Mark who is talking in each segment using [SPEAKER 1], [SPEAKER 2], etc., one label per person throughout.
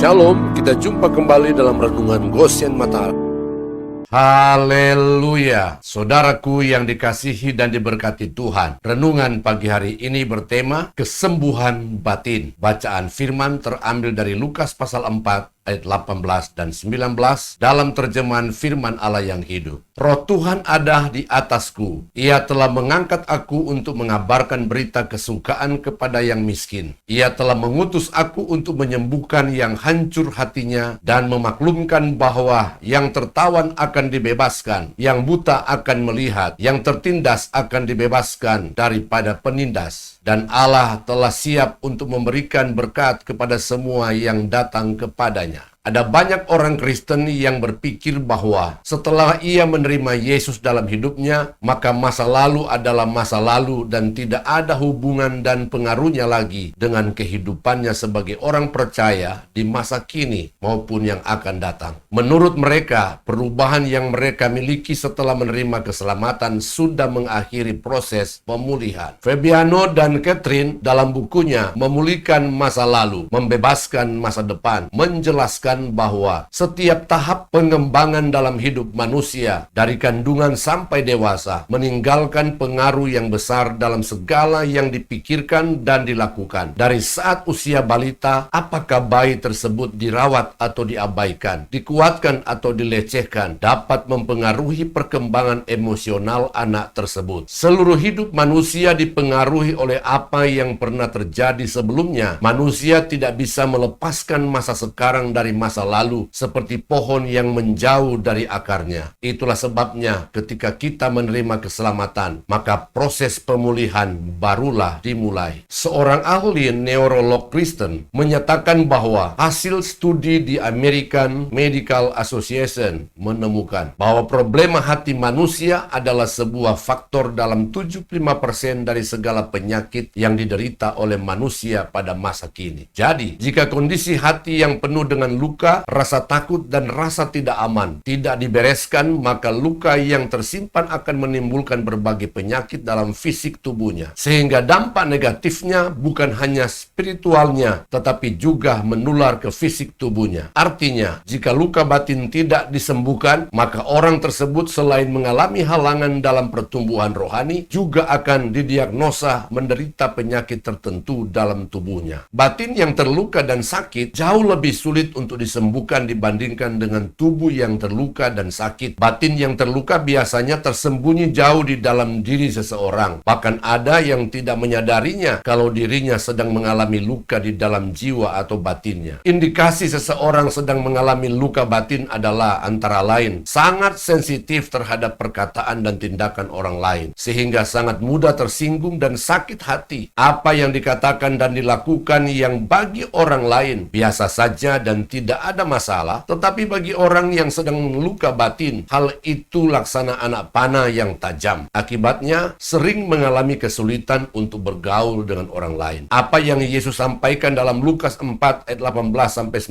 [SPEAKER 1] Shalom, kita jumpa kembali dalam Renungan Goshen Mata. Haleluya, saudaraku yang dikasihi dan diberkati Tuhan. Renungan pagi hari ini bertema kesembuhan batin. Bacaan firman terambil dari Lukas pasal 4 ayat 18 dan 19 dalam terjemahan firman Allah yang hidup. Roh Tuhan ada di atasku. Ia telah mengangkat aku untuk mengabarkan berita kesukaan kepada yang miskin. Ia telah mengutus aku untuk menyembuhkan yang hancur hatinya dan memaklumkan bahwa yang tertawan akan dibebaskan, yang buta akan melihat, yang tertindas akan dibebaskan daripada penindas. Dan Allah telah siap untuk memberikan berkat kepada semua yang datang kepadanya. Ada banyak orang Kristen yang berpikir bahwa setelah ia menerima Yesus dalam hidupnya, maka masa lalu adalah masa lalu dan tidak ada hubungan dan pengaruhnya lagi dengan kehidupannya sebagai orang percaya di masa kini maupun yang akan datang. Menurut mereka, perubahan yang mereka miliki setelah menerima keselamatan sudah mengakhiri proses pemulihan. Fabiano dan Catherine dalam bukunya Memulihkan Masa Lalu, Membebaskan Masa Depan, menjelaskan bahwa setiap tahap pengembangan dalam hidup manusia dari kandungan sampai dewasa meninggalkan pengaruh yang besar dalam segala yang dipikirkan dan dilakukan. Dari saat usia balita, apakah bayi tersebut dirawat atau diabaikan, dikuatkan atau dilecehkan, dapat mempengaruhi perkembangan emosional anak tersebut. Seluruh hidup manusia dipengaruhi oleh apa yang pernah terjadi sebelumnya. Manusia tidak bisa melepaskan masa sekarang dari masa lalu seperti pohon yang menjauh dari akarnya. Itulah sebabnya ketika kita menerima keselamatan, maka proses pemulihan barulah dimulai. Seorang ahli neurolog Kristen menyatakan bahwa hasil studi di American Medical Association menemukan bahwa problema hati manusia adalah sebuah faktor dalam 75% dari segala penyakit yang diderita oleh manusia pada masa kini. Jadi, jika kondisi hati yang penuh dengan luka, rasa takut dan rasa tidak aman tidak dibereskan, maka luka yang tersimpan akan menimbulkan berbagai penyakit dalam fisik tubuhnya. Sehingga dampak negatifnya bukan hanya spiritualnya, tetapi juga menular ke fisik tubuhnya. Artinya, jika luka batin tidak disembuhkan, maka orang tersebut selain mengalami halangan dalam pertumbuhan rohani, juga akan didiagnosa menderita penyakit tertentu dalam tubuhnya. Batin yang terluka dan sakit jauh lebih sulit untuk disembuhkan dibandingkan dengan tubuh yang terluka dan sakit. Batin yang terluka biasanya tersembunyi jauh di dalam diri seseorang. Bahkan ada yang tidak menyadarinya kalau dirinya sedang mengalami luka di dalam jiwa atau batinnya. Indikasi seseorang sedang mengalami luka batin adalah antara lain sangat sensitif terhadap perkataan dan tindakan orang lain, sehingga sangat mudah tersinggung dan sakit hati. Apa yang dikatakan dan dilakukan yang bagi orang lain biasa saja dan tidak ada masalah, tetapi bagi orang yang sedang luka batin, hal itu laksana anak panah yang tajam. Akibatnya, sering mengalami kesulitan untuk bergaul dengan orang lain. Apa yang Yesus sampaikan dalam Lukas 4 ayat 18-19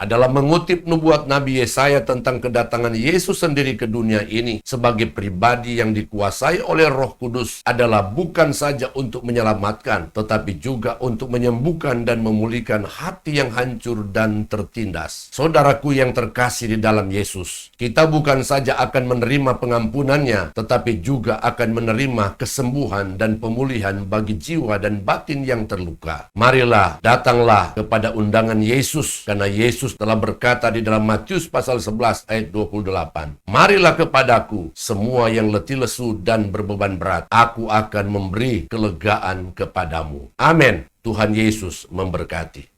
[SPEAKER 1] adalah mengutip nubuat Nabi Yesaya tentang kedatangan Yesus sendiri ke dunia ini sebagai pribadi yang dikuasai oleh Roh Kudus adalah bukan saja untuk menyelamatkan, tetapi juga untuk menyembuhkan dan memulihkan hati yang hancur dan tertindas. Saudaraku yang terkasih di dalam Yesus, kita bukan saja akan menerima pengampunannya, tetapi juga akan menerima kesembuhan dan pemulihan bagi jiwa dan batin yang terluka. Marilah, datanglah kepada undangan Yesus, karena Yesus telah berkata di dalam Matius pasal 11 ayat 28, "Marilah kepadaku semua yang letih lesu dan berbeban berat, aku akan memberi kelegaan kepadamu." Amin. Tuhan Yesus memberkati.